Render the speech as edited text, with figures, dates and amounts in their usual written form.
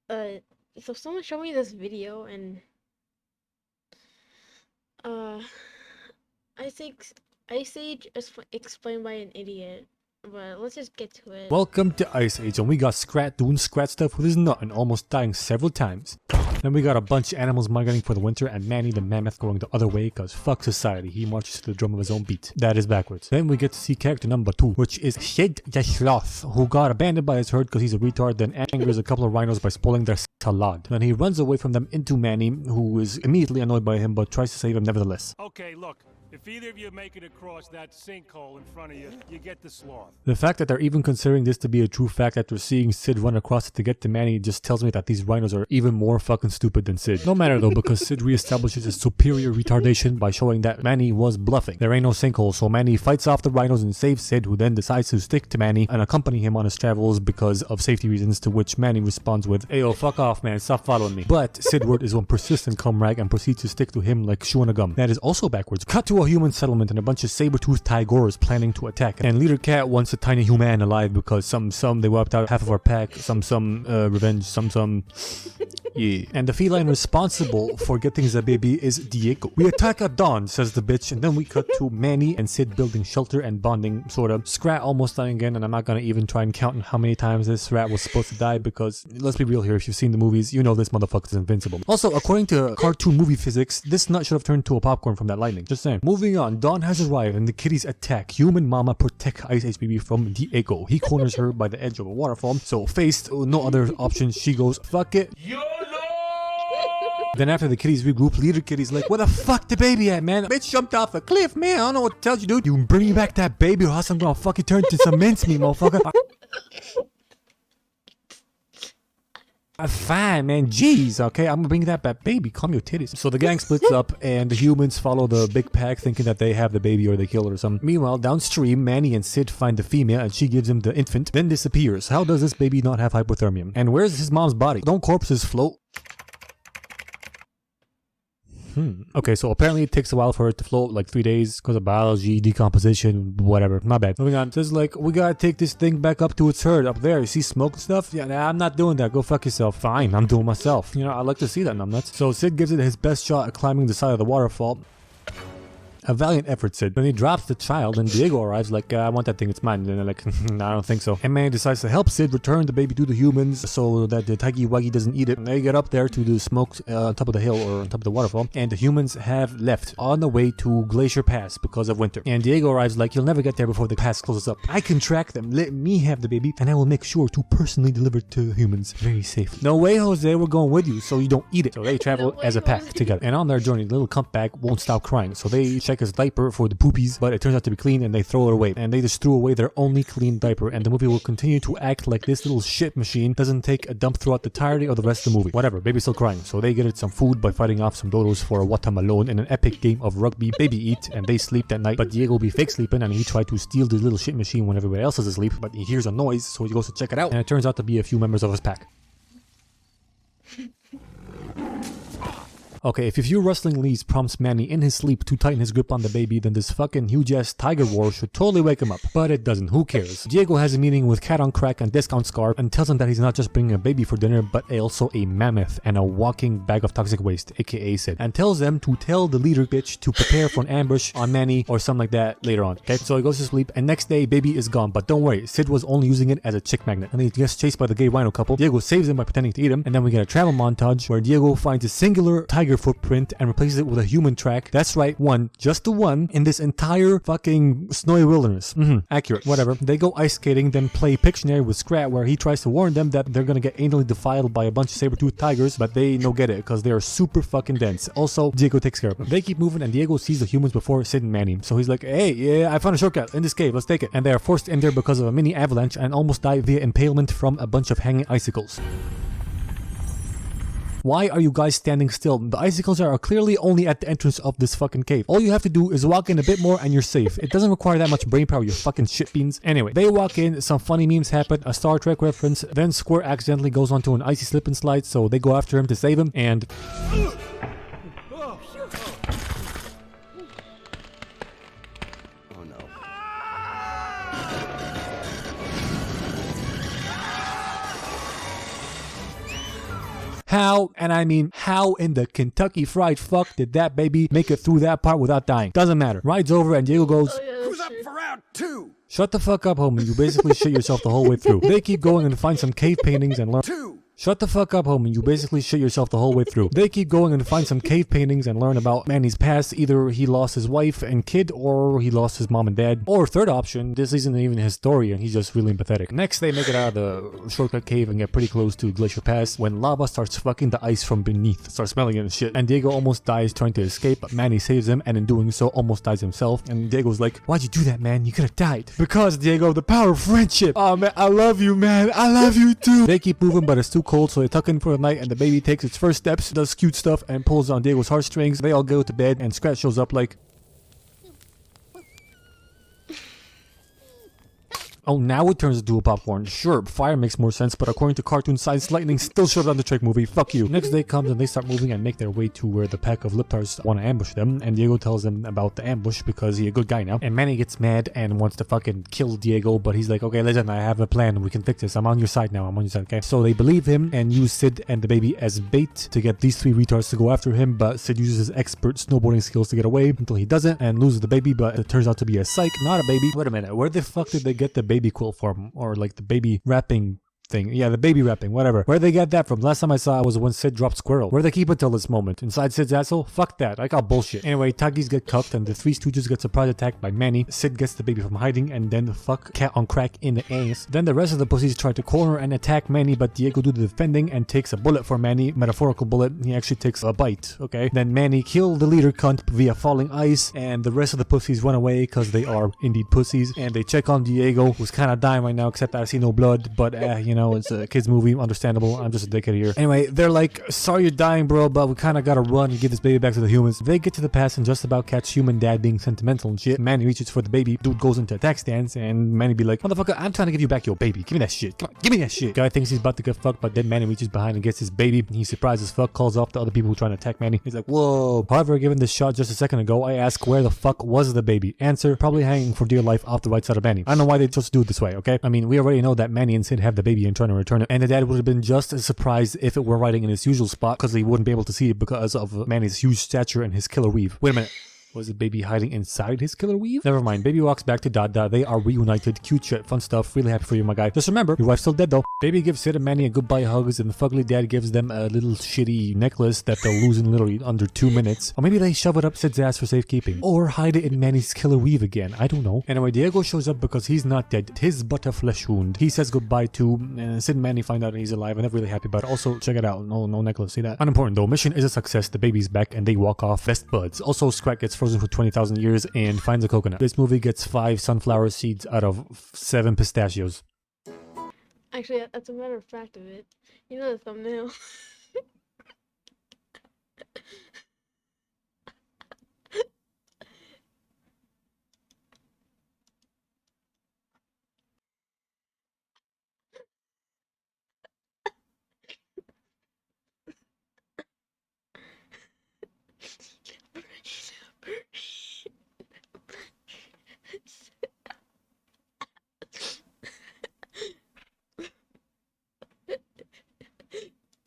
uh so someone showed me this video and uh I think Ice Age is explained by an idiot, but let's just get to it. Welcome to Ice Age, and we got Scrat doing Scrat stuff with his nut and almost dying several times. Then we got a bunch of animals migrating for the winter, and Manny the mammoth going the other way cause fuck society, he marches to the drum of his own beat. That is backwards. Then we get to see character number 2, which is Sid the Sloth, who got abandoned by his herd cause he's a retard, then angers a couple of rhinos by spoiling their salad. Then he runs away from them into Manny, who is immediately annoyed by him but tries to save him nevertheless. Okay, look. If either of you make it across that sinkhole in front of you, you get the sloth. The fact that they're even considering this to be a true fact after seeing Sid run across it to get to Manny just tells me that these rhinos are even more fucking stupid than Sid. No matter though, because Sid reestablishes his superior retardation by showing that Manny was bluffing. There ain't no sinkhole, so Manny fights off the rhinos and saves Sid, who then decides to stick to Manny and accompany him on his travels because of safety reasons, to which Manny responds with, "Ayo, fuck off man, stop following me." But Sidward is one persistent comrade and proceeds to stick to him like chewing a gum. That is also backwards. Cut to a human settlement and a bunch of saber-toothed tigers planning to attack, and Leader Cat wants a tiny human alive because some they wiped out half of our pack, some revenge, some yeah. And the feline responsible for getting the baby is Diego. "We attack at dawn," says the bitch, and then we cut to Manny and Sid building shelter and bonding, sorta. Scrat almost dying again, and I'm not gonna even try and count how many times this rat was supposed to die because, let's be real here, if you've seen the movies, you know this motherfucker is invincible. Also, according to cartoon movie physics, this nut should have turned to a popcorn from that lightning. Just saying. Moving on, Dawn has arrived and the kitties attack. Human mama protect Ice Age baby from Diego. He corners her by the edge of a waterfall, so faced no other option, she goes, "Fuck it." Then after the kitties regroup, Leader Kitty's like, "Where the fuck the baby at, man? Bitch jumped off a cliff, man. I don't know what to tell you, dude. You bring me back that baby or else I'm gonna fucking turn into some mincemeat, motherfucker." Fine, man. Jeez, okay, I'm gonna bring that back, baby. Calm your titties. So the gang splits up, and the humans follow the big pack, thinking that they have the baby or they kill it or something. Meanwhile, downstream, Manny and Sid find the female, and she gives him the infant, then disappears. How does this baby not have hypothermia? And where's his mom's body? Don't corpses float? Okay, so apparently it takes a while for it to float, like 3 days, because of biology, decomposition, whatever. My bad. Moving on. Says like, "We gotta take this thing back up to its herd up there. You see smoke and stuff? Yeah, nah, I'm not doing that. Go fuck yourself." "Fine, I'm doing myself. You know, I like to see that, numbnuts." So Sid gives it his best shot at climbing the side of the waterfall. A valiant effort, Sid. When he drops the child and Diego arrives like, "I want that thing, it's mine." And they're like, "I don't think so." And Manny decides to help Sid return the baby to the humans so that the Tiggy Waggy doesn't eat it. And they get up there to the smoke on top of the hill or on top of the waterfall, and the humans have left on the way to Glacier Pass because of winter. And Diego arrives like, "You'll never get there before the pass closes up. I can track them. Let me have the baby and I will make sure to personally deliver it to humans very safe." "No way, Jose, we're going with you so you don't eat it." So they travel as a pack together. And on their journey, little cumpbag won't stop crying. So they check his diaper for the poopies, but it turns out to be clean and they throw it away. And they just threw away their only clean diaper, and the movie will continue to act like this little shit machine doesn't take a dump throughout the entirety of the rest of the movie. Whatever, baby's still crying, so they get it some food by fighting off some dodos for a watermelon in an epic game of rugby. Baby eat, and they sleep that night, but Diego will be fake sleeping, and he tried to steal the little shit machine when everybody else is asleep, but he hears a noise, so he goes to check it out, and it turns out to be a few members of his pack. Okay, if a few rustling leaves prompts Manny in his sleep to tighten his grip on the baby, then this fucking huge-ass tiger war should totally wake him up. But it doesn't, who cares? Diego has a meeting with Cat on Crack and Discount Scarf and tells him that he's not just bringing a baby for dinner, but also a mammoth and a walking bag of toxic waste, aka Sid. And tells them to tell the leader bitch to prepare for an ambush on Manny or something like that later on. Okay, so he goes to sleep, and next day, baby is gone. But don't worry, Sid was only using it as a chick magnet. And then he gets chased by the gay rhino couple. Diego saves him by pretending to eat him, and then we get a travel montage where Diego finds a singular tiger footprint and replaces it with a human track. That's right, one, just the one, in this entire fucking snowy wilderness. Accurate, whatever. They go ice skating, then play Pictionary with Scrat, where he tries to warn them that they're gonna get anally defiled by a bunch of saber-toothed tigers, but they no get it, because they are super fucking dense. Also, Diego takes care of them. They keep moving, and Diego sees the humans before Sid and Manny. So he's like, "Hey, yeah, I found a shortcut in this cave, let's take it." And they are forced in there because of a mini avalanche and almost die via impalement from a bunch of hanging icicles. Why are you guys standing still? The icicles are clearly only at the entrance of this fucking cave. All you have to do is walk in a bit more and you're safe. It doesn't require that much brain power, you fucking shit beans. Anyway, they walk in, some funny memes happen, a Star Trek reference, then Square accidentally goes onto an icy slip and slide, so they go after him to save him, and... How, and I mean how in the Kentucky Fried Fuck did that baby make it through that part without dying? Doesn't matter. Ride's over and Diego goes, Oh, yeah, Who's that's up true. for round 2? shut the fuck up, homie. You basically shit yourself the whole way through. They keep going and find some cave paintings and learn. 2. Shut the fuck up, homie. You basically shit yourself the whole way through. They keep going and find some cave paintings and learn about Manny's past. Either he lost his wife and kid, or he lost his mom and dad. Or third option, this isn't even his story and he's just really empathetic. Next, they make it out of the shortcut cave and get pretty close to Glacier Pass when lava starts fucking the ice from beneath. Starts smelling it and shit. And Diego almost dies trying to escape, but Manny saves him and in doing so almost dies himself. And Diego's like, why'd you do that, man? You could have died. Because, Diego, the power of friendship. Oh man, I love you, man. I love you too. They keep moving, but it's too cold, so they tuck in for the night and the baby takes its first steps, does cute stuff and pulls on Diego's heartstrings. They all go to bed and Scratch shows up like, oh, now it turns into a popcorn. Sure, fire makes more sense, but according to cartoon science, lightning still showed on the trick movie. Fuck you. Next day comes and they start moving and make their way to where the pack of Liptars want to ambush them, and Diego tells them about the ambush because he's a good guy now. And Manny gets mad and wants to fucking kill Diego, but he's like, okay, listen, I have a plan. We can fix this. I'm on your side now. I'm on your side, okay? So they believe him and use Sid and the baby as bait to get these three retards to go after him, but Sid uses his expert snowboarding skills to get away until he doesn't and loses the baby, but it turns out to be a psych, not a baby. Wait a minute, where the fuck did they get the baby quilt from? Or like the baby wrapping thing. Yeah, the baby wrapping, whatever. Where they get that from? Last time I saw it was when Sid dropped Squirrel. Where they keep it till this moment? Inside Sid's asshole? Fuck that. I call bullshit. Anyway, Takis get cuffed and the Three Stooges get surprise attacked by Manny. Sid gets the baby from hiding and then fuck cat on crack in the ass. Then the rest of the pussies try to corner and attack Manny, but Diego do the defending and takes a bullet for Manny. Metaphorical bullet. He actually takes a bite. Okay. Then Manny killed the leader cunt via falling ice and the rest of the pussies run away because they are indeed pussies. And they check on Diego, who's kind of dying right now, except I see no blood, but you know, it's a kid's movie, understandable. I'm just a dickhead here. Anyway, they're like, sorry you're dying, bro, but we kind of gotta run and give this baby back to the humans. They get to the pass and just about catch human dad being sentimental and shit. Manny reaches for the baby. Dude goes into attack stance and Manny be like, motherfucker, I'm trying to give you back your baby. Give me that shit. Come on, give me that shit. Guy thinks he's about to get fucked, but then Manny reaches behind and gets his baby. He's surprised as fuck, calls off the other people who are trying to attack Manny. He's like, whoa. However, given this shot just a second ago, I ask where the fuck was the baby? Answer, probably hanging for dear life off the right side of Manny. I don't know why they chose to do it this way, okay? I mean, we already know that Manny and Sid have the baby and trying to return it, and the dad would have been just as surprised if it were riding in its usual spot because he wouldn't be able to see it because of Manny's huge stature and his killer weave. Wait a minute. Was the baby hiding inside his killer weave? Never mind. Baby walks back to Dada. They are reunited. Cute shit. Fun stuff. Really happy for you, my guy. Just remember, your wife's still dead though. Baby gives Sid and Manny a goodbye hugs and the fugly dad gives them a little shitty necklace that they'll lose in literally under 2 minutes. Or maybe they shove it up Sid's ass for safekeeping. Or hide it in Manny's killer weave again. I don't know. Anyway, Diego shows up because he's not dead. His but a flesh wound. He says goodbye to Sid and Manny find out he's alive and they're really happy about it. Also, check it out. No necklace. See that? Unimportant though. Mission is a success. The baby's back and they walk off best buds. Also, Scrat gets frozen for 20,000 years and finds a coconut. This movie gets 5 sunflower seeds out of 7 pistachios. Actually, that's a matter of fact of it. You know the thumbnail.